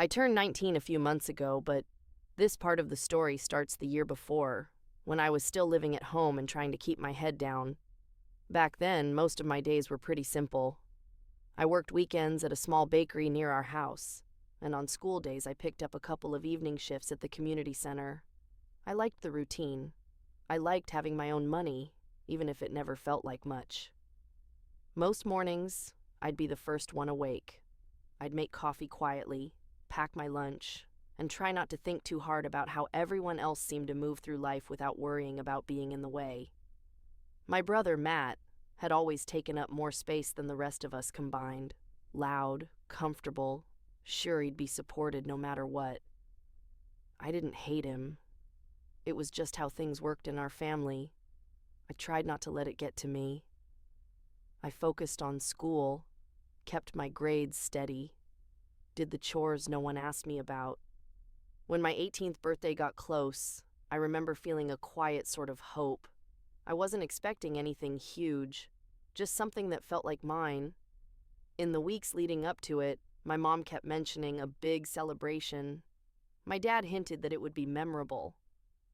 I turned 19 a few months ago, but this part of the story starts the year before, when I was still living at home and trying to keep my head down. Back then, most of my days were pretty simple. I worked weekends at a small bakery near our house, and on school days I picked up a couple of evening shifts at the community center. I liked the routine. I liked having my own money, even if it never felt like much. Most mornings, I'd be the first one awake. I'd make coffee quietly, pack my lunch, and try not to think too hard about how everyone else seemed to move through life without worrying about being in the way. My brother, Matt, had always taken up more space than the rest of us combined. Loud, comfortable, sure he'd be supported no matter what. I didn't hate him. It was just how things worked in our family. I tried not to let it get to me. I focused on school, kept my grades steady, did the chores no one asked me about. When my 18th birthday got close, I remember feeling a quiet sort of hope. I wasn't expecting anything huge, just something that felt like mine. In the weeks leading up to it, my mom kept mentioning a big celebration. My dad hinted that it would be memorable.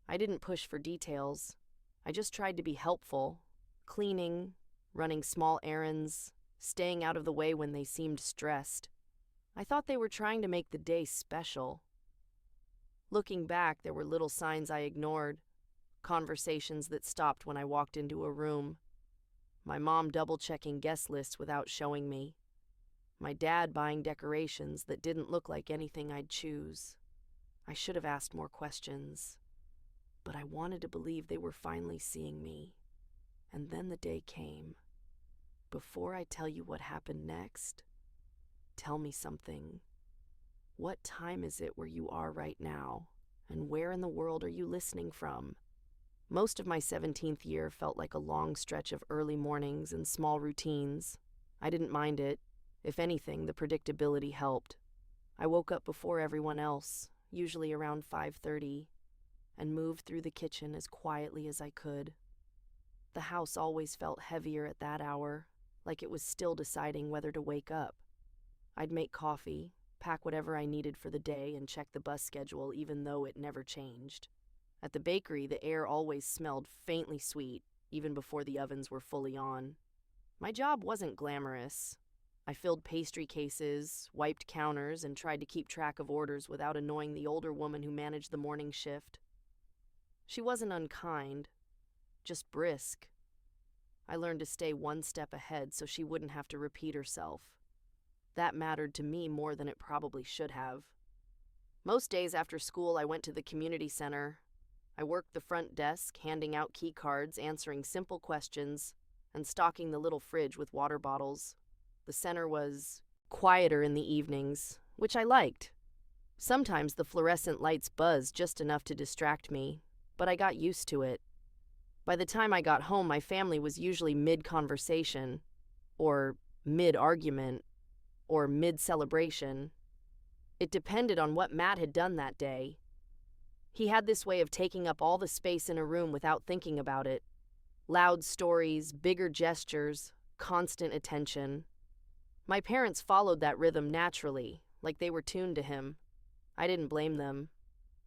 I didn't push for details. I just tried to be helpful, cleaning, running small errands, staying out of the way when they seemed stressed. I thought they were trying to make the day special. Looking back, there were little signs I ignored, conversations that stopped when I walked into a room, my mom double-checking guest lists without showing me, my dad buying decorations that didn't look like anything I'd choose. I should have asked more questions, but I wanted to believe they were finally seeing me. And then the day came. Before I tell you what happened next, tell me something. What time is it where you are right now? And where in the world are you listening from? Most of my 17th year felt like a long stretch of early mornings and small routines. I didn't mind it. If anything, the predictability helped. I woke up before everyone else, usually around 5:30, and moved through the kitchen as quietly as I could. The house always felt heavier at that hour, like it was still deciding whether to wake up. I'd make coffee, pack whatever I needed for the day, and check the bus schedule even though it never changed. At the bakery, the air always smelled faintly sweet, even before the ovens were fully on. My job wasn't glamorous. I filled pastry cases, wiped counters, and tried to keep track of orders without annoying the older woman who managed the morning shift. She wasn't unkind, just brisk. I learned to stay one step ahead so she wouldn't have to repeat herself. That mattered to me more than it probably should have. Most days after school, I went to the community center. I worked the front desk, handing out key cards, answering simple questions, and stocking the little fridge with water bottles. The center was quieter in the evenings, which I liked. Sometimes the fluorescent lights buzzed just enough to distract me, but I got used to it. By the time I got home, my family was usually mid-conversation, or mid-argument, or mid-celebration. It depended on what Matt had done that day. He had this way of taking up all the space in a room without thinking about it. Loud stories, bigger gestures, constant attention. My parents followed that rhythm naturally, like they were tuned to him. I didn't blame them.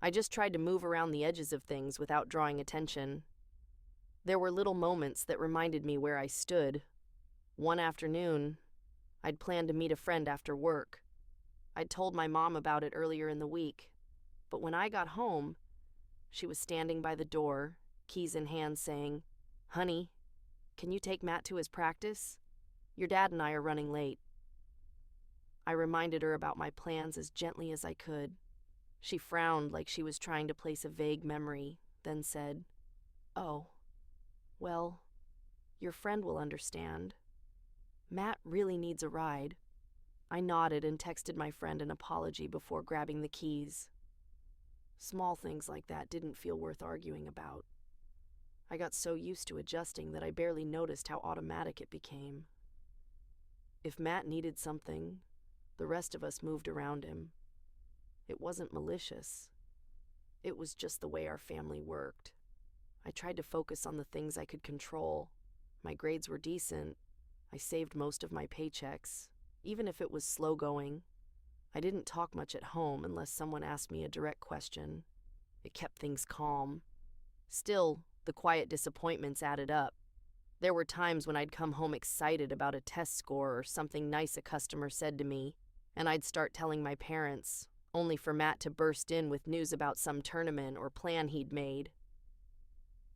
I just tried to move around the edges of things without drawing attention. There were little moments that reminded me where I stood. One afternoon, I'd planned to meet a friend after work. I'd told my mom about it earlier in the week, but when I got home, she was standing by the door, keys in hand, saying, "Honey, can you take Matt to his practice? Your dad and I are running late." I reminded her about my plans as gently as I could. She frowned like she was trying to place a vague memory, then said, "Oh, well, your friend will understand. Matt really needs a ride." I nodded and texted my friend an apology before grabbing the keys. Small things like that didn't feel worth arguing about. I got so used to adjusting that I barely noticed how automatic it became. If Matt needed something, the rest of us moved around him. It wasn't malicious. It was just the way our family worked. I tried to focus on the things I could control. My grades were decent. I saved most of my paychecks, even if it was slow going. I didn't talk much at home unless someone asked me a direct question. It kept things calm. Still, the quiet disappointments added up. There were times when I'd come home excited about a test score or something nice a customer said to me, and I'd start telling my parents, only for Matt to burst in with news about some tournament or plan he'd made.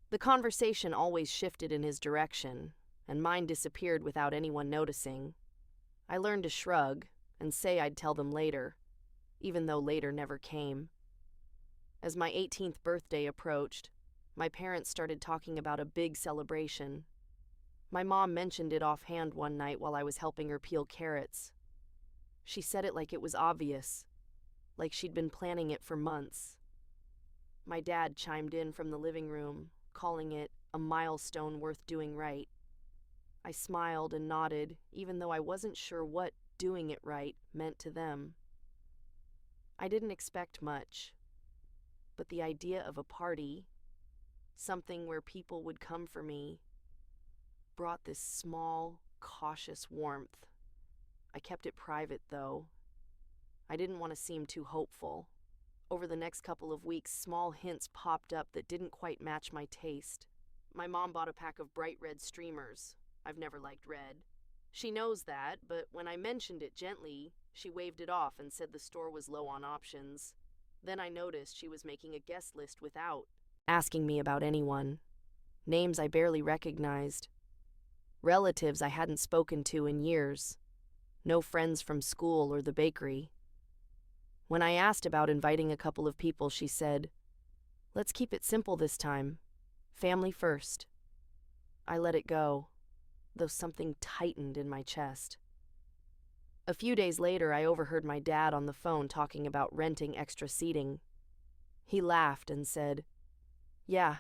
The conversation always shifted in his direction, and mine disappeared without anyone noticing. I learned to shrug and say I'd tell them later, even though later never came. As my 18th birthday approached, my parents started talking about a big celebration. My mom mentioned it offhand one night while I was helping her peel carrots. She said it like it was obvious, like she'd been planning it for months. My dad chimed in from the living room, calling it a milestone worth doing right. I smiled and nodded, even though I wasn't sure what doing it right meant to them. I didn't expect much, but the idea of a party, something where people would come for me, brought this small, cautious warmth. I kept it private, though. I didn't want to seem too hopeful. Over the next couple of weeks, small hints popped up that didn't quite match my taste. My mom bought a pack of bright red streamers. I've never liked red. She knows that, but when I mentioned it gently, she waved it off and said the store was low on options. Then I noticed she was making a guest list without asking me about anyone. Names I barely recognized. Relatives I hadn't spoken to in years. No friends from school or the bakery. When I asked about inviting a couple of people, she said, "Let's keep it simple this time. Family first." I let it go, though something tightened in my chest. A few days later, I overheard my dad on the phone talking about renting extra seating. He laughed and said, "Yeah,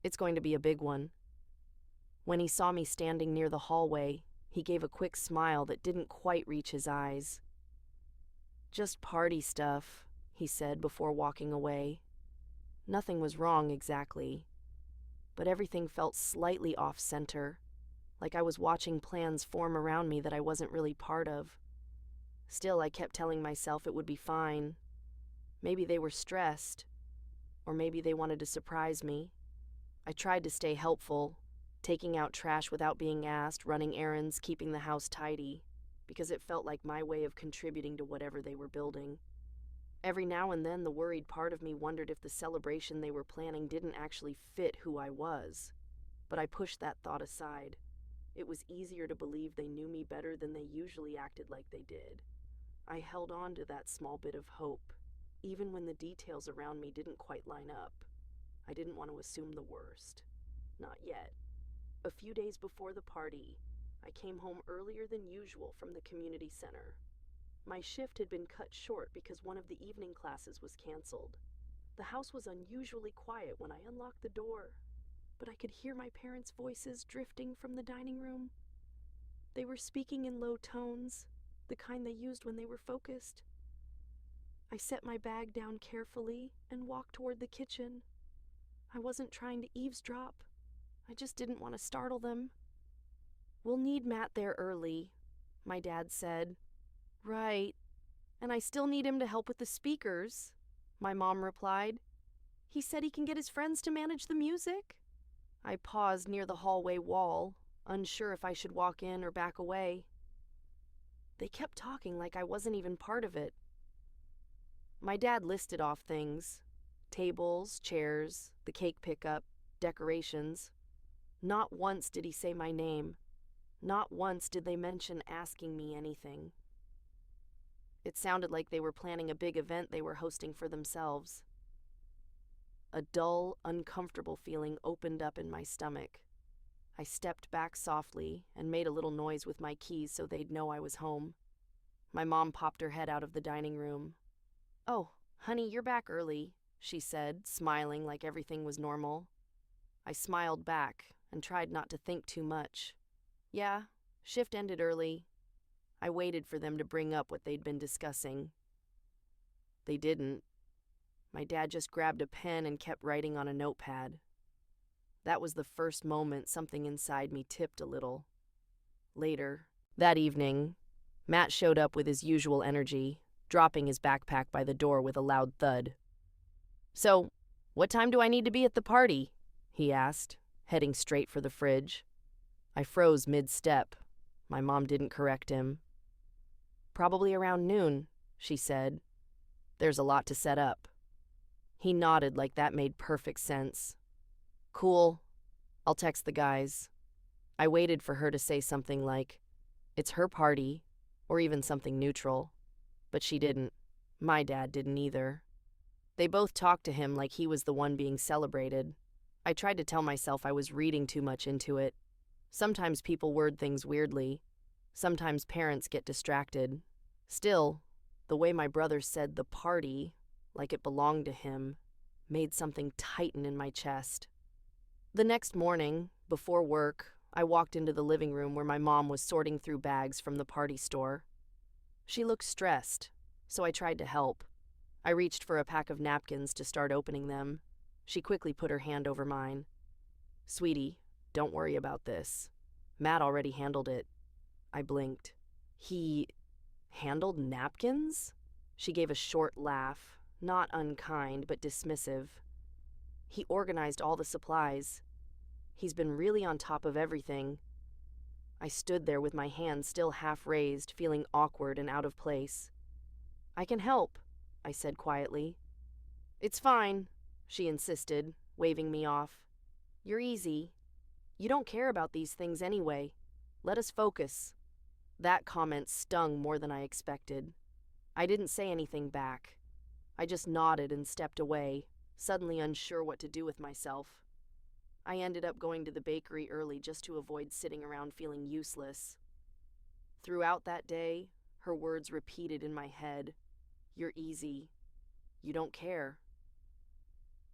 it's going to be a big one." When he saw me standing near the hallway, he gave a quick smile that didn't quite reach his eyes. "Just party stuff," he said before walking away. Nothing was wrong exactly, but everything felt slightly off-center, like I was watching plans form around me that I wasn't really part of. Still, I kept telling myself it would be fine. Maybe they were stressed, or maybe they wanted to surprise me. I tried to stay helpful, taking out trash without being asked, running errands, keeping the house tidy, because it felt like my way of contributing to whatever they were building. Every now and then, the worried part of me wondered if the celebration they were planning didn't actually fit who I was. But I pushed that thought aside. It was easier to believe they knew me better than they usually acted like they did. I held on to that small bit of hope, even when the details around me didn't quite line up. I didn't want to assume the worst. Not yet. A few days before the party, I came home earlier than usual from the community center. My shift had been cut short because one of the evening classes was canceled. The house was unusually quiet when I unlocked the door, but I could hear my parents' voices drifting from the dining room. They were speaking in low tones, the kind they used when they were focused. I set my bag down carefully and walked toward the kitchen. I wasn't trying to eavesdrop. I just didn't want to startle them. "We'll need Matt there early," my dad said. "Right. And I still need him to help with the speakers," my mom replied. "He said he can get his friends to manage the music." I paused near the hallway wall, unsure if I should walk in or back away. They kept talking like I wasn't even part of it. My dad listed off things: tables, chairs, the cake pickup, decorations. Not once did he say my name. Not once did they mention asking me anything. It sounded like they were planning a big event they were hosting for themselves. A dull, uncomfortable feeling opened up in my stomach. I stepped back softly and made a little noise with my keys so they'd know I was home. My mom popped her head out of the dining room. "Oh, honey, you're back early," she said, smiling like everything was normal. I smiled back and tried not to think too much. "Yeah, shift ended early." I waited for them to bring up what they'd been discussing. They didn't. My dad just grabbed a pen and kept writing on a notepad. That was the first moment something inside me tipped a little. Later, that evening, Matt showed up with his usual energy, dropping his backpack by the door with a loud thud. "So, what time do I need to be at the party?" he asked, heading straight for the fridge. I froze mid-step. My mom didn't correct him. "Probably around noon," she said. "There's a lot to set up." He nodded like that made perfect sense. "Cool. I'll text the guys." I waited for her to say something like, "It's her party," or even something neutral. But she didn't. My dad didn't either. They both talked to him like he was the one being celebrated. I tried to tell myself I was reading too much into it. Sometimes people word things weirdly. Sometimes parents get distracted. Still, the way my brother said the party, like it belonged to him, made something tighten in my chest. The next morning, before work, I walked into the living room where my mom was sorting through bags from the party store. She looked stressed, so I tried to help. I reached for a pack of napkins to start opening them. She quickly put her hand over mine. "Sweetie, don't worry about this. Matt already handled it." I blinked. "He handled napkins?" She gave a short laugh, not unkind but dismissive. "He organized all the supplies. He's been really on top of everything." I stood there with my hands still half raised, feeling awkward and out of place. "I can help," I said quietly. "It's fine," she insisted, waving me off. "You're easy. You don't care about these things anyway. Let us focus." That comment stung more than I expected. I didn't say anything back. I just nodded and stepped away, suddenly unsure what to do with myself. I ended up going to the bakery early just to avoid sitting around feeling useless. Throughout that day, her words repeated in my head. "You're easy. You don't care."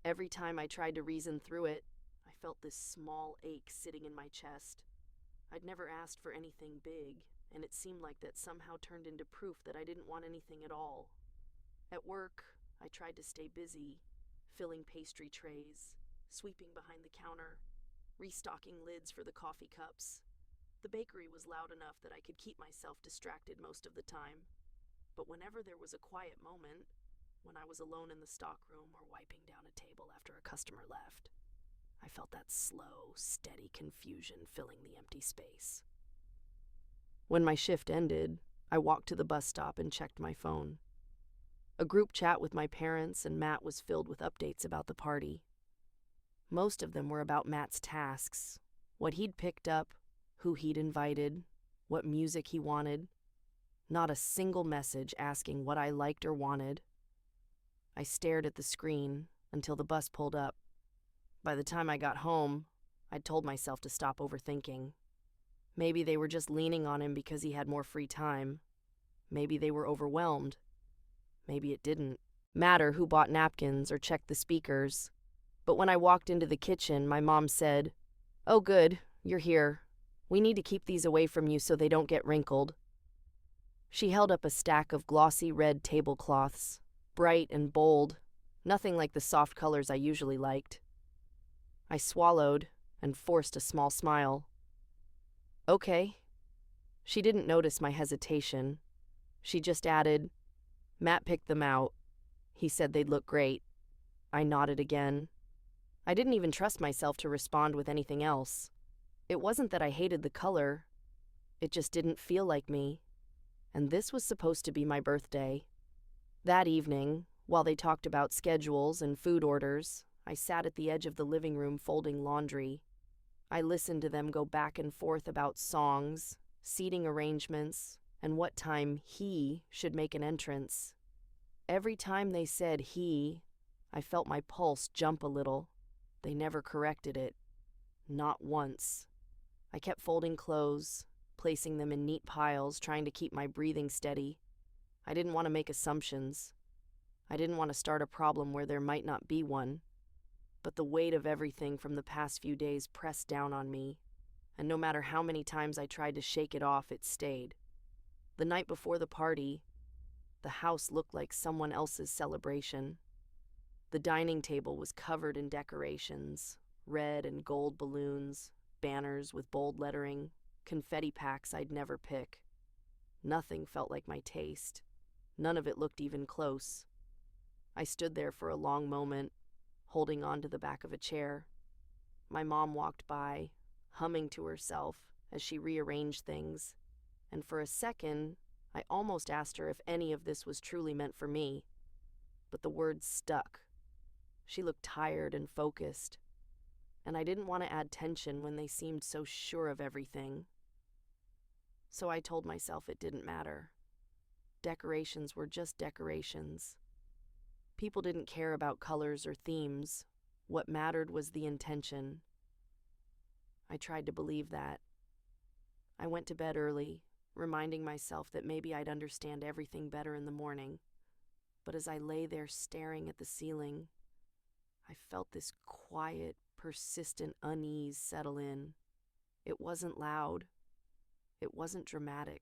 Every time I tried to reason through it, I felt this small ache sitting in my chest. I'd never asked for anything big, and it seemed like that somehow turned into proof that I didn't want anything at all. At work, I tried to stay busy, filling pastry trays, sweeping behind the counter, restocking lids for the coffee cups. The bakery was loud enough that I could keep myself distracted most of the time. But whenever there was a quiet moment, when I was alone in the stockroom or wiping down a table after a customer left, I felt that slow, steady confusion filling the empty space. When my shift ended, I walked to the bus stop and checked my phone. A group chat with my parents and Matt was filled with updates about the party. Most of them were about Matt's tasks, what he'd picked up, who he'd invited, what music he wanted. Not a single message asking what I liked or wanted. I stared at the screen until the bus pulled up. By the time I got home, I'd told myself to stop overthinking. Maybe they were just leaning on him because he had more free time. Maybe they were overwhelmed. Maybe it didn't matter who bought napkins or checked the speakers. But when I walked into the kitchen, my mom said, "Oh good, you're here. We need to keep these away from you so they don't get wrinkled." She held up a stack of glossy red tablecloths, bright and bold, nothing like the soft colors I usually liked. I swallowed and forced a small smile. "Okay." She didn't notice my hesitation. She just added, "Matt picked them out. He said they'd look great." I nodded again. I didn't even trust myself to respond with anything else. It wasn't that I hated the color. It just didn't feel like me. And this was supposed to be my birthday. That evening, while they talked about schedules and food orders, I sat at the edge of the living room folding laundry. I listened to them go back and forth about songs, seating arrangements, and what time he should make an entrance. Every time they said he, I felt my pulse jump a little. They never corrected it. Not once. I kept folding clothes, placing them in neat piles, trying to keep my breathing steady. I didn't want to make assumptions. I didn't want to start a problem where there might not be one. But the weight of everything from the past few days pressed down on me, and no matter how many times I tried to shake it off, it stayed. The night before the party, the house looked like someone else's celebration. The dining table was covered in decorations, red and gold balloons, banners with bold lettering, confetti packs I'd never pick. Nothing felt like my taste. None of it looked even close. I stood there for a long moment, holding on to the back of a chair. My mom walked by, humming to herself as she rearranged things, and for a second, I almost asked her if any of this was truly meant for me, but the words stuck. She looked tired and focused, and I didn't want to add tension when they seemed so sure of everything. So I told myself it didn't matter. Decorations were just decorations. People didn't care about colors or themes. What mattered was the intention. I tried to believe that. I went to bed early, reminding myself that maybe I'd understand everything better in the morning. But as I lay there staring at the ceiling, I felt this quiet, persistent unease settle in. It wasn't loud. It wasn't dramatic.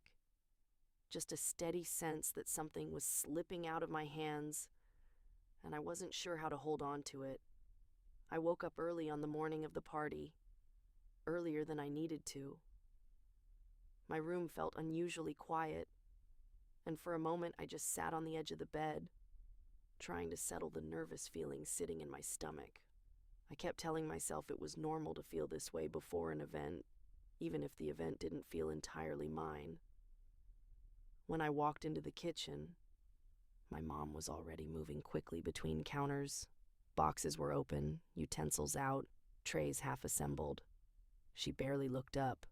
Just a steady sense that something was slipping out of my hands, and I wasn't sure how to hold on to it. I woke up early on the morning of the party, earlier than I needed to. My room felt unusually quiet, and for a moment I just sat on the edge of the bed, trying to settle the nervous feeling sitting in my stomach. I kept telling myself it was normal to feel this way before an event, even if the event didn't feel entirely mine. When I walked into the kitchen, my mom was already moving quickly between counters. Boxes were open, utensils out, trays half assembled. She barely looked up.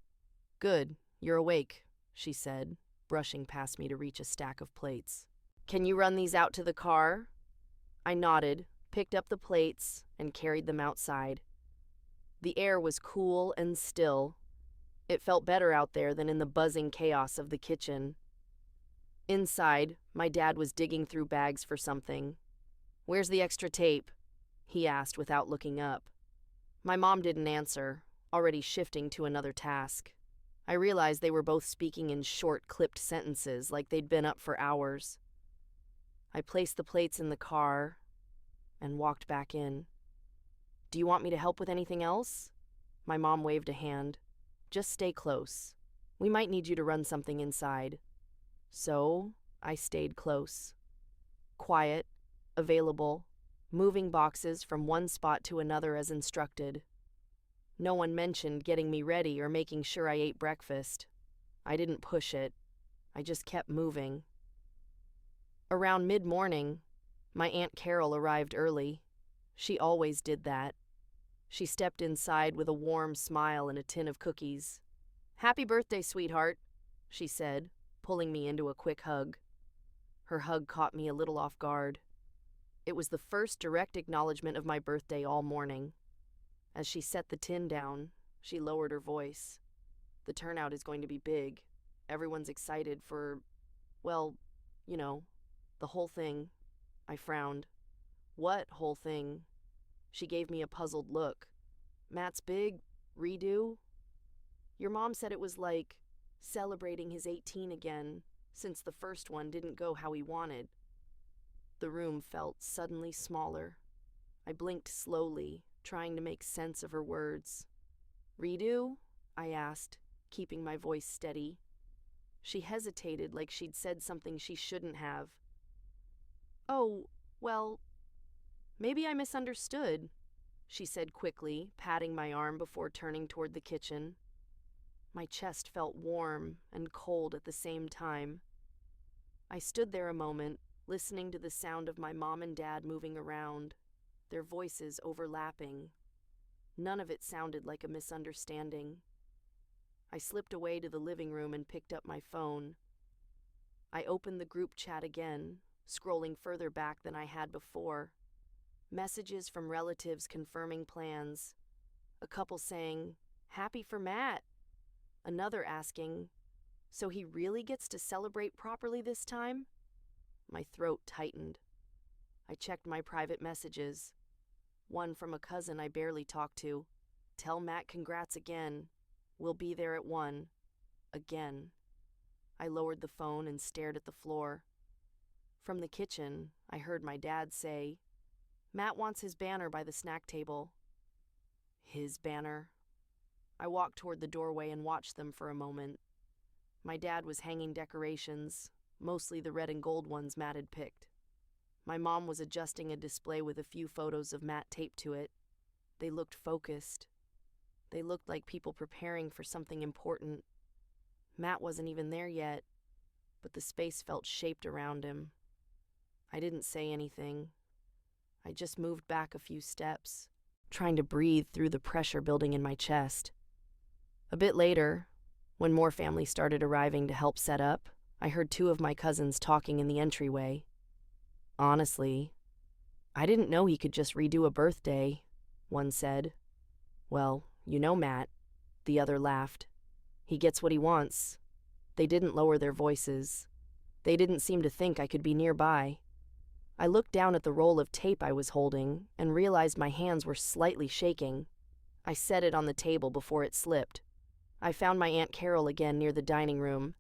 "Good, you're awake," she said, brushing past me to reach a stack of plates. "Can you run these out to the car?" I nodded, picked up the plates, and carried them outside. The air was cool and still. It felt better out there than in the buzzing chaos of the kitchen. Inside, my dad was digging through bags for something. "Where's the extra tape?" he asked without looking up. My mom didn't answer, already shifting to another task. I realized they were both speaking in short, clipped sentences like they'd been up for hours. I placed the plates in the car and walked back in. "Do you want me to help with anything else?" My mom waved a hand. "Just stay close. We might need you to run something inside." So I stayed close. Quiet, available, moving boxes from one spot to another as instructed. No one mentioned getting me ready or making sure I ate breakfast. I didn't push it. I just kept moving. Around mid-morning, my Aunt Carol arrived early. She always did that. She stepped inside with a warm smile and a tin of cookies. "Happy birthday, sweetheart," she said, pulling me into a quick hug. Her hug caught me a little off guard. It was the first direct acknowledgement of my birthday all morning. As she set the tin down, she lowered her voice. "The turnout is going to be big. Everyone's excited for, well, you know, the whole thing." I frowned. "What whole thing?" She gave me a puzzled look. "Matt's big redo?" "Your mom said it was like celebrating his 18 again, since the first one didn't go how he wanted." The room felt suddenly smaller. I blinked slowly, trying to make sense of her words. "Redo?" I asked, keeping my voice steady. She hesitated like she'd said something she shouldn't have. "Oh, well, maybe I misunderstood," she said quickly, patting my arm before turning toward the kitchen. My chest felt warm and cold at the same time. I stood there a moment, listening to the sound of my mom and dad moving around, their voices overlapping. None of it sounded like a misunderstanding. I slipped away to the living room and picked up my phone. I opened the group chat again, scrolling further back than I had before. Messages from relatives confirming plans. A couple saying, "Happy for Matt." Another asking, "So he really gets to celebrate properly this time?" My throat tightened. I checked my private messages. One from a cousin I barely talked to. "Tell Matt congrats again. We'll be there at 1. Again. I lowered the phone and stared at the floor. From the kitchen, I heard my dad say, "Matt wants his banner by the snack table." His banner. I walked toward the doorway and watched them for a moment. My dad was hanging decorations, mostly the red and gold ones Matt had picked. My mom was adjusting a display with a few photos of Matt taped to it. They looked focused. They looked like people preparing for something important. Matt wasn't even there yet, but the space felt shaped around him. I didn't say anything. I just moved back a few steps, trying to breathe through the pressure building in my chest. A bit later, when more families started arriving to help set up, I heard two of my cousins talking in the entryway. Honestly, I didn't know he could just redo a birthday, one said. Well, you know Matt, the other laughed. He gets what he wants. They didn't lower their voices. They didn't seem to think I could be nearby. I looked down at the roll of tape I was holding and realized my hands were slightly shaking. I set it on the table before it slipped. I found my Aunt Carol again near the dining room.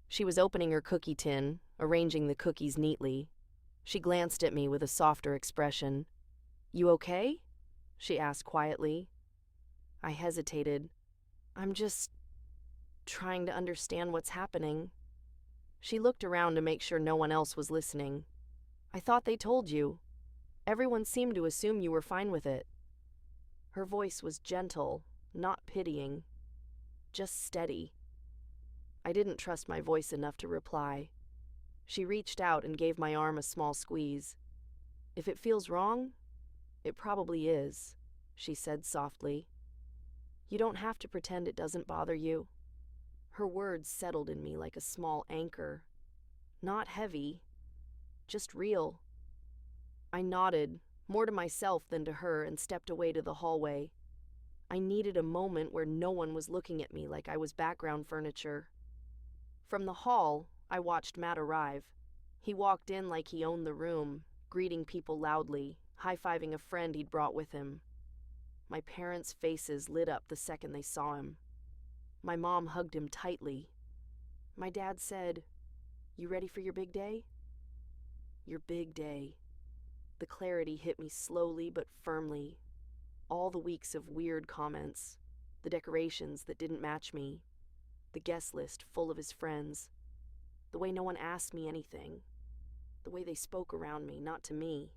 She was opening her cookie tin, arranging the cookies neatly. She glanced at me with a softer expression. "You okay?" she asked quietly. I hesitated. "I'm just trying to understand what's happening." She looked around to make sure no one else was listening. "I thought they told you. Everyone seemed to assume you were fine with it." Her voice was gentle, not pitying, just steady. I didn't trust my voice enough to reply. She reached out and gave my arm a small squeeze. "If it feels wrong, it probably is," she said softly. "You don't have to pretend it doesn't bother you." Her words settled in me like a small anchor. Not heavy, just real. I nodded, more to myself than to her, and stepped away to the hallway. I needed a moment where no one was looking at me like I was background furniture. From the hall, I watched Matt arrive. He walked in like he owned the room, greeting people loudly, high-fiving a friend he'd brought with him. My parents' faces lit up the second they saw him. My mom hugged him tightly. My dad said, "You ready for your big day?" Your big day. The clarity hit me slowly but firmly. All the weeks of weird comments, the decorations that didn't match me, the guest list full of his friends, the way no one asked me anything, the way they spoke around me, not to me.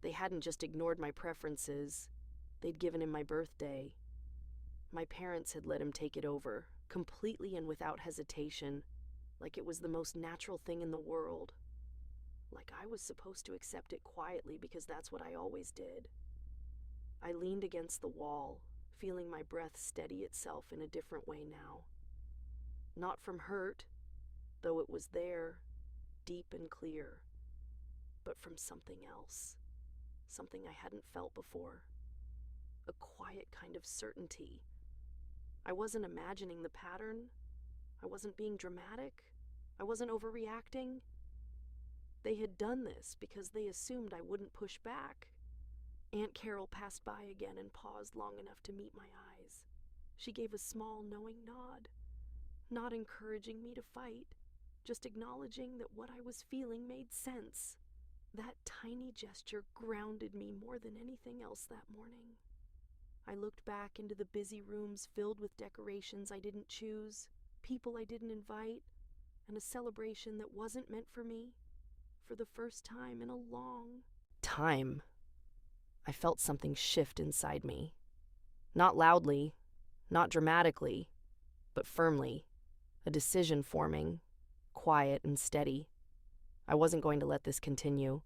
They hadn't just ignored my preferences, they'd given him my birthday. My parents had let him take it over, completely and without hesitation, like it was the most natural thing in the world. Like I was supposed to accept it quietly because that's what I always did. I leaned against the wall, feeling my breath steady itself in a different way now. Not from hurt, though it was there, deep and clear, but from something else, something I hadn't felt before. A quiet kind of certainty. I wasn't imagining the pattern. I wasn't being dramatic. I wasn't overreacting. They had done this because they assumed I wouldn't push back. Aunt Carol passed by again and paused long enough to meet my eyes. She gave a small, knowing nod, not encouraging me to fight, just acknowledging that what I was feeling made sense. That tiny gesture grounded me more than anything else that morning. I looked back into the busy rooms filled with decorations I didn't choose, people I didn't invite, and a celebration that wasn't meant for me for the first time in a long time. I felt something shift inside me. Not loudly, not dramatically, but firmly. A decision forming, quiet and steady. I wasn't going to let this continue.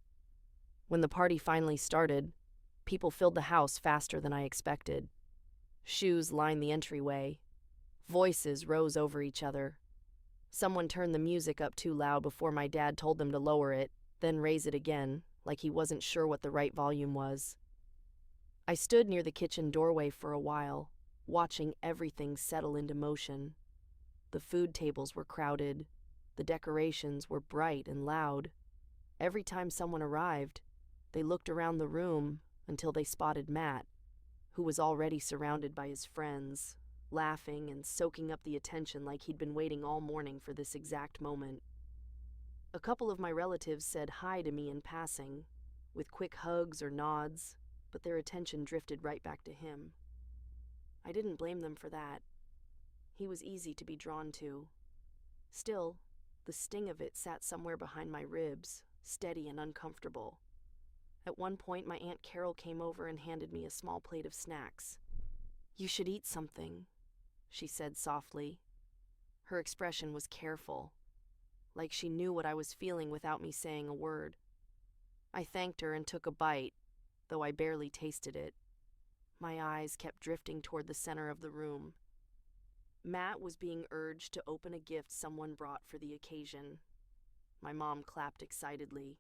When the party finally started, people filled the house faster than I expected. Shoes lined the entryway. Voices rose over each other. Someone turned the music up too loud before my dad told them to lower it, then raise it again, like he wasn't sure what the right volume was. I stood near the kitchen doorway for a while, watching everything settle into motion. The food tables were crowded. The decorations were bright and loud. Every time someone arrived, they looked around the room until they spotted Matt, who was already surrounded by his friends, laughing and soaking up the attention like he'd been waiting all morning for this exact moment. A couple of my relatives said hi to me in passing, with quick hugs or nods, but their attention drifted right back to him. I didn't blame them for that. He was easy to be drawn to. Still, The sting of it sat somewhere behind my ribs, steady and uncomfortable. At one point, my Aunt Carol came over and handed me a small plate of snacks. "You should eat something," she said softly. Her expression was careful, like she knew what I was feeling without me saying a word. I thanked her and took a bite, though I barely tasted it. My eyes kept drifting toward the center of the room. Matt was being urged to open a gift someone brought for the occasion. My mom clapped excitedly.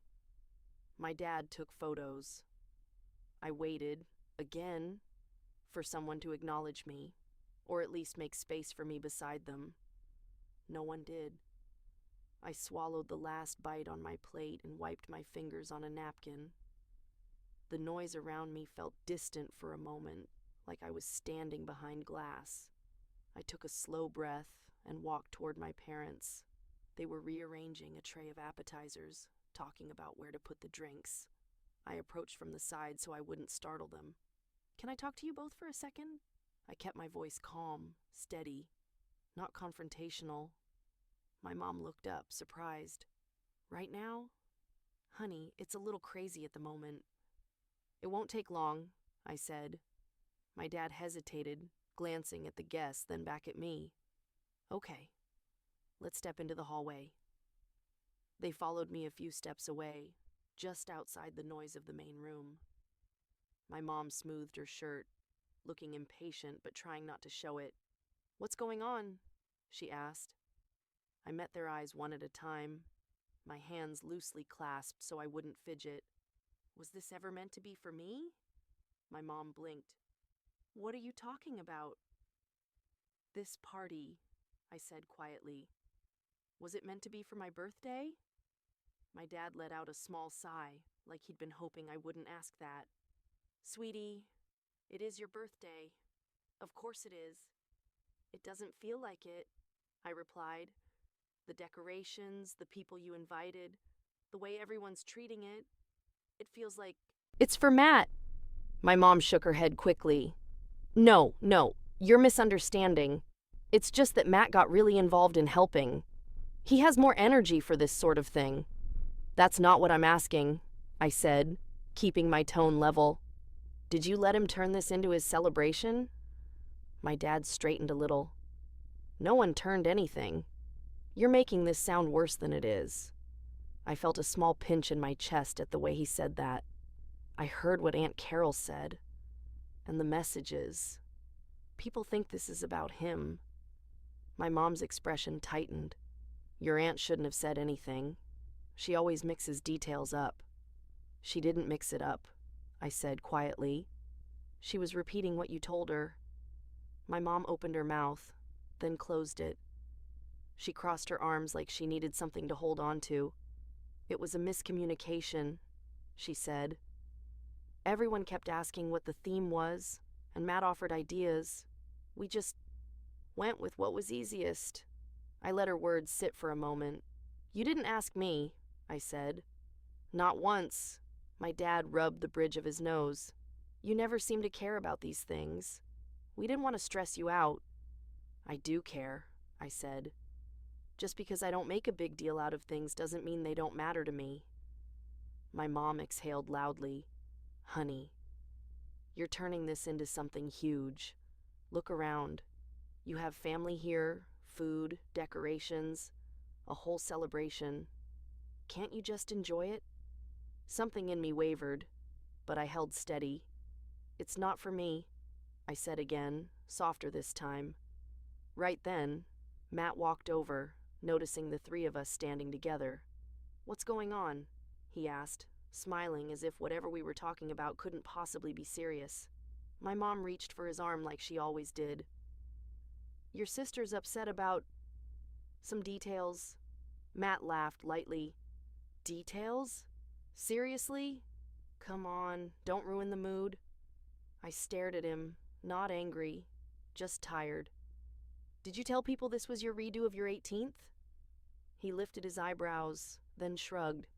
My dad took photos. I waited, again, for someone to acknowledge me, or at least make space for me beside them. No one did. I swallowed the last bite on my plate and wiped my fingers on a napkin. The noise around me felt distant for a moment, like I was standing behind glass. I took a slow breath and walked toward my parents. They were rearranging a tray of appetizers, talking about where to put the drinks. I approached from the side so I wouldn't startle them. "Can I talk to you both for a second?" I kept my voice calm, steady, not confrontational. My mom looked up, surprised. "Right now? Honey, it's a little crazy at the moment." "It won't take long," I said. My dad hesitated, glancing at the guests, then back at me. "Okay, let's step into the hallway." They followed me a few steps away, just outside the noise of the main room. My mom smoothed her shirt, looking impatient but trying not to show it. "What's going on?" she asked. I met their eyes one at a time, my hands loosely clasped so I wouldn't fidget. "Was this ever meant to be for me?" My mom blinked. "What are you talking about?" "This party," I said quietly. "Was it meant to be for my birthday?" My dad let out a small sigh, like he'd been hoping I wouldn't ask that. "Sweetie, it is your birthday. Of course it is." "It doesn't feel like it," I replied. "The decorations, the people you invited, the way everyone's treating it, it feels like—" "It's for Matt." My mom shook her head quickly. No, you're misunderstanding. It's just that Matt got really involved in helping. He has more energy for this sort of thing." "That's not what I'm asking," I said, keeping my tone level. "Did you let him turn this into his celebration?" My dad straightened a little. "No one turned anything. You're making this sound worse than it is." I felt a small pinch in my chest at the way he said that. I heard what Aunt Carol said. And the messages. People think this is about him. My mom's expression tightened. "Your aunt shouldn't have said anything. She always mixes details up." "She didn't mix it up," I said quietly. "She was repeating what you told her." My mom opened her mouth, then closed it. She crossed her arms like she needed something to hold on to. "It was a miscommunication," she said. "Everyone kept asking what the theme was, and Matt offered ideas. We just went with what was easiest." I let her words sit for a moment. "You didn't ask me," I said. "Not once." My dad rubbed the bridge of his nose. "You never seem to care about these things. We didn't want to stress you out." "I do care," I said. "Just because I don't make a big deal out of things doesn't mean they don't matter to me." My mom exhaled loudly. "Honey, you're turning this into something huge. Look around. You have family here, food, decorations, a whole celebration. Can't you just enjoy it?" Something in me wavered, but I held steady. "It's not for me," I said again, softer this time. Right then, Matt walked over, noticing the three of us standing together. "What's going on?" he asked, smiling as if whatever we were talking about couldn't possibly be serious. My mom reached for his arm like she always did. "Your sister's upset about some details." Matt laughed lightly. "Details? Seriously? Come on, don't ruin the mood." I stared at him, not angry, just tired. "Did you tell people this was your redo of your 18th? He lifted his eyebrows, then shrugged.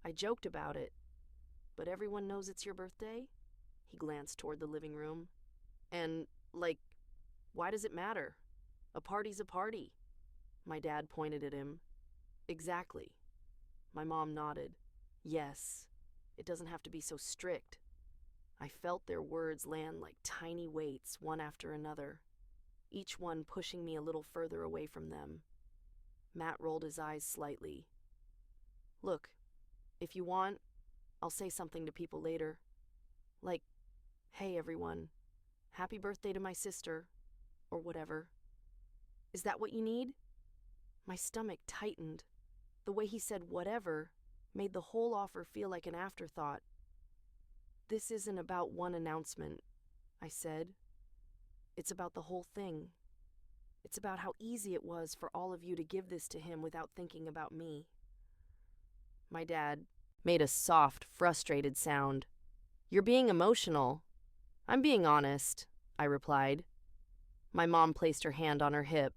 I joked about it. But everyone knows it's your birthday?" He glanced toward the living room. "And, why does it matter? A party's a party." My dad pointed at him. Exactly. My mom nodded. Yes, it doesn't have to be so strict. I felt their words land like tiny weights, one after another, each one pushing me a little further away from them. Matt rolled his eyes slightly. Look, if you want, I'll say something to people later. Like, hey everyone, happy birthday to my sister, or whatever. Is that what you need? My stomach tightened. The way he said whatever made the whole offer feel like an afterthought. This isn't about one announcement, I said. It's about the whole thing. It's about how easy it was for all of you to give this to him without thinking about me. My dad made a soft, frustrated sound. You're being emotional. I'm being honest, I replied. My mom placed her hand on her hip.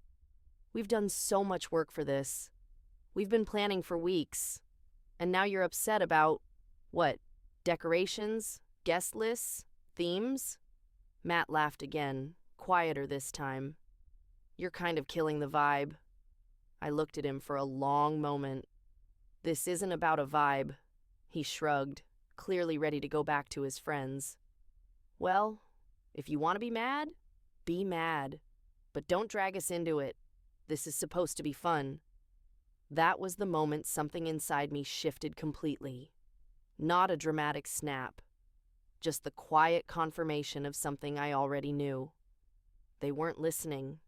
We've done so much work for this. We've been planning for weeks. And now you're upset about, what, decorations, guest lists, themes? Matt laughed again, quieter this time. You're kind of killing the vibe. I looked at him for a long moment. This isn't about a vibe. He shrugged, clearly ready to go back to his friends. Well, if you want to be mad, be mad. But don't drag us into it. This is supposed to be fun. That was the moment something inside me shifted completely. Not a dramatic snap. Just the quiet confirmation of something I already knew. They weren't listening.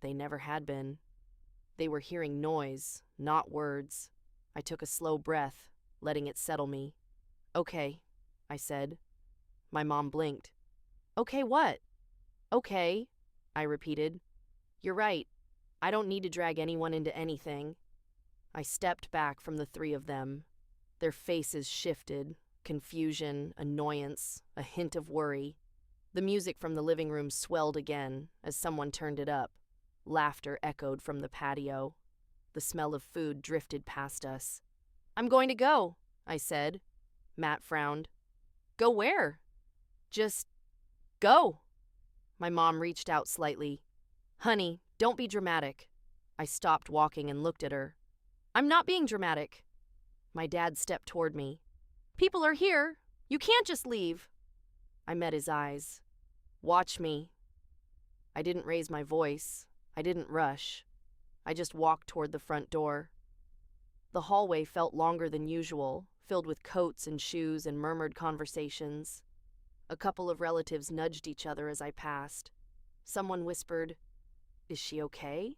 They never had been. They were hearing noise, not words. I took a slow breath, letting it settle me. Okay, I said. My mom blinked. Okay, what? Okay, I repeated. You're right. I don't need to drag anyone into anything. I stepped back from the three of them. Their faces shifted, confusion, annoyance, a hint of worry. The music from the living room swelled again as someone turned it up. Laughter echoed from the patio. The smell of food drifted past us. I'm going to go, I said. Matt frowned. Go where? Just go. My mom reached out slightly. Honey, don't be dramatic. I stopped walking and looked at her. I'm not being dramatic. My dad stepped toward me. People are here. You can't just leave. I met his eyes. Watch me. I didn't raise my voice. I didn't rush. I just walked toward the front door. The hallway felt longer than usual, filled with coats and shoes and murmured conversations. A couple of relatives nudged each other as I passed. Someone whispered, Is she okay?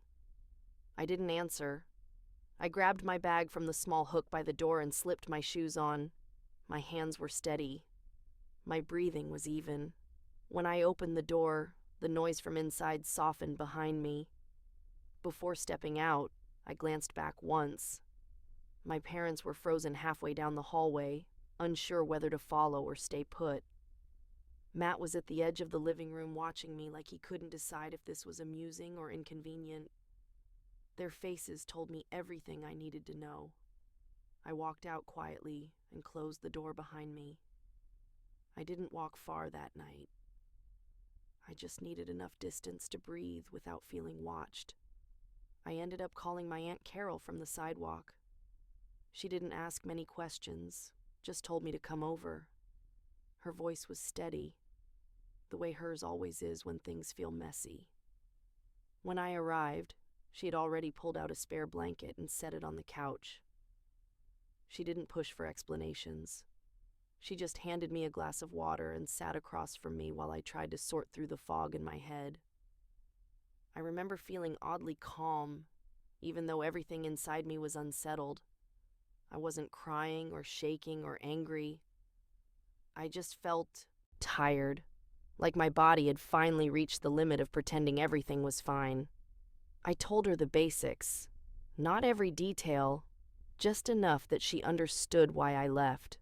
I didn't answer. I grabbed my bag from the small hook by the door and slipped my shoes on. My hands were steady. My breathing was even. When I opened the door, the noise from inside softened behind me. Before stepping out, I glanced back once. My parents were frozen halfway down the hallway, unsure whether to follow or stay put. Matt was at the edge of the living room watching me like he couldn't decide if this was amusing or inconvenient. Their faces told me everything I needed to know. I walked out quietly and closed the door behind me. I didn't walk far that night. I just needed enough distance to breathe without feeling watched. I ended up calling my Aunt Carol from the sidewalk. She didn't ask many questions, just told me to come over. Her voice was steady, the way hers always is when things feel messy. When I arrived, she had already pulled out a spare blanket and set it on the couch. She didn't push for explanations. She just handed me a glass of water and sat across from me while I tried to sort through the fog in my head. I remember feeling oddly calm, even though everything inside me was unsettled. I wasn't crying or shaking or angry. I just felt tired, like my body had finally reached the limit of pretending everything was fine. I told her the basics, not every detail, just enough that she understood why I left.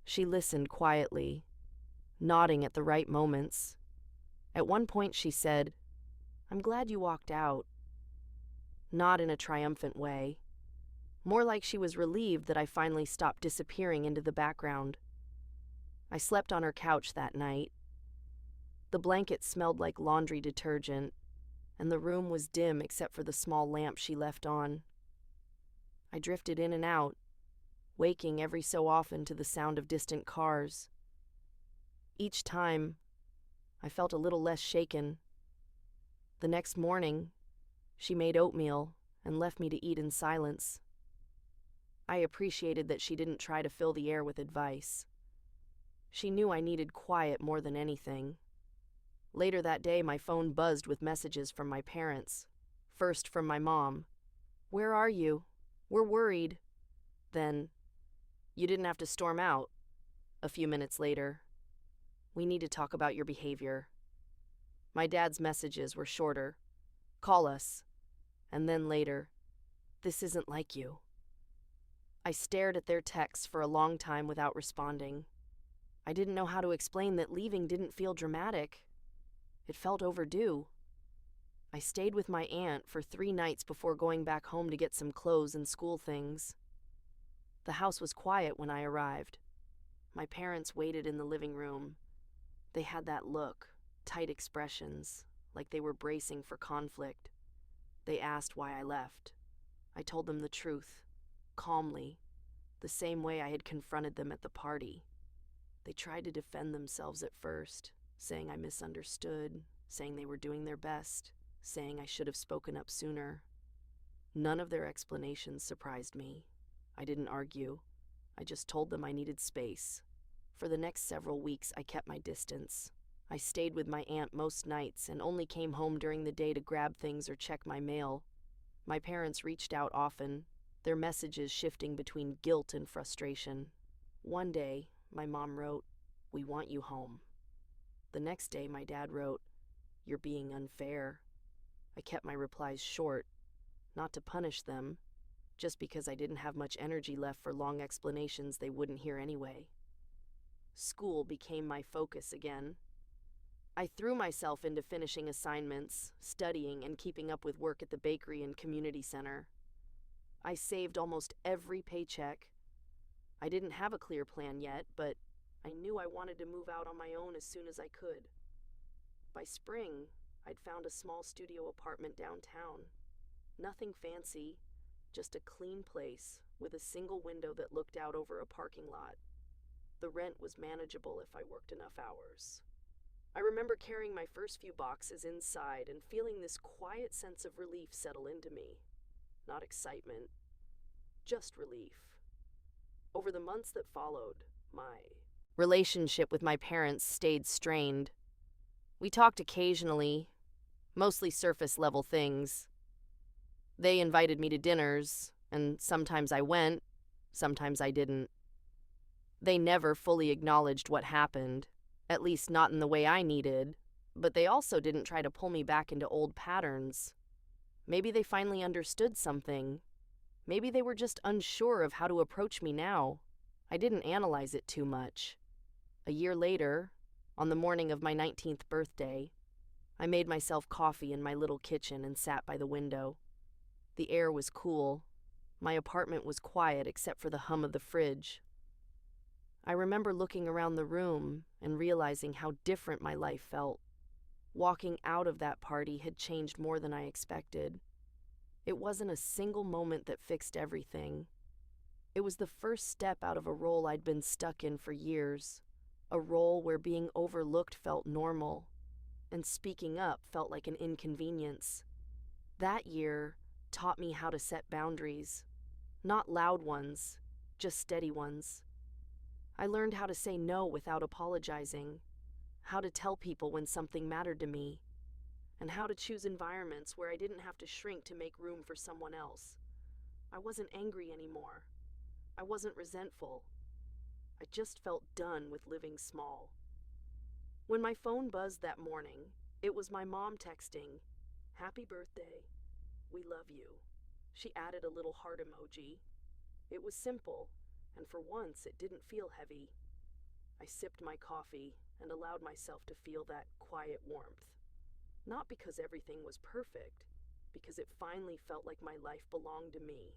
She listened quietly, nodding at the right moments. At one point she said, I'm glad you walked out. Not in a triumphant way. More like she was relieved that I finally stopped disappearing into the background. I slept on her couch that night. The blanket smelled like laundry detergent, and the room was dim except for the small lamp she left on. I drifted in and out, waking every so often to the sound of distant cars. Each time, I felt a little less shaken. The next morning, she made oatmeal and left me to eat in silence. I appreciated that she didn't try to fill the air with advice. She knew I needed quiet more than anything. Later that day, my phone buzzed with messages from my parents. First from my mom. "Where are you? We're worried." Then, "You didn't have to storm out." A few minutes later, "We need to talk about your behavior." My dad's messages were shorter. "Call us." And then later, "This isn't like you." I stared at their texts for a long time without responding. I didn't know how to explain that leaving didn't feel dramatic. It felt overdue. I stayed with my aunt for 3 nights before going back home to get some clothes and school things. The house was quiet when I arrived. My parents waited in the living room. They had that look, tight expressions, like they were bracing for conflict. They asked why I left. I told them the truth, calmly, the same way I had confronted them at the party. They tried to defend themselves at first, saying I misunderstood, saying they were doing their best, saying I should have spoken up sooner. None of their explanations surprised me. I didn't argue. I just told them I needed space. For the next several weeks, I kept my distance. I stayed with my aunt most nights and only came home during the day to grab things or check my mail. My parents reached out often, their messages shifting between guilt and frustration. One day, my mom wrote, "We want you home." The next day, my dad wrote, "You're being unfair." I kept my replies short, not to punish them, just because I didn't have much energy left for long explanations they wouldn't hear anyway. School became my focus again. I threw myself into finishing assignments, studying, and keeping up with work at the bakery and community center. I saved almost every paycheck. I didn't have a clear plan yet, but I knew I wanted to move out on my own as soon as I could. By spring, I'd found a small studio apartment downtown. Nothing fancy, just a clean place with a single window that looked out over a parking lot. The rent was manageable if I worked enough hours. I remember carrying my first few boxes inside and feeling this quiet sense of relief settle into me. Not excitement, just relief. Over the months that followed, my relationship with my parents stayed strained. We talked occasionally, mostly surface-level things. They invited me to dinners, and sometimes I went, sometimes I didn't. They never fully acknowledged what happened, at least not in the way I needed, but they also didn't try to pull me back into old patterns. Maybe they finally understood something. Maybe they were just unsure of how to approach me now. I didn't analyze it too much. A year later, on the morning of my 19th birthday, I made myself coffee in my little kitchen and sat by the window. The air was cool. My apartment was quiet except for the hum of the fridge. I remember looking around the room and realizing how different my life felt. Walking out of that party had changed more than I expected. It wasn't a single moment that fixed everything. It was the first step out of a role I'd been stuck in for years, a role where being overlooked felt normal, and speaking up felt like an inconvenience. That year taught me how to set boundaries, not loud ones, just steady ones. I learned how to say no without apologizing, how to tell people when something mattered to me, and how to choose environments where I didn't have to shrink to make room for someone else. I wasn't angry anymore. I wasn't resentful. I just felt done with living small. When my phone buzzed that morning, it was my mom texting, "Happy birthday. We love you." She added a little heart emoji. It was simple, and for once it didn't feel heavy. I sipped my coffee and allowed myself to feel that quiet warmth. Not because everything was perfect, because it finally felt like my life belonged to me.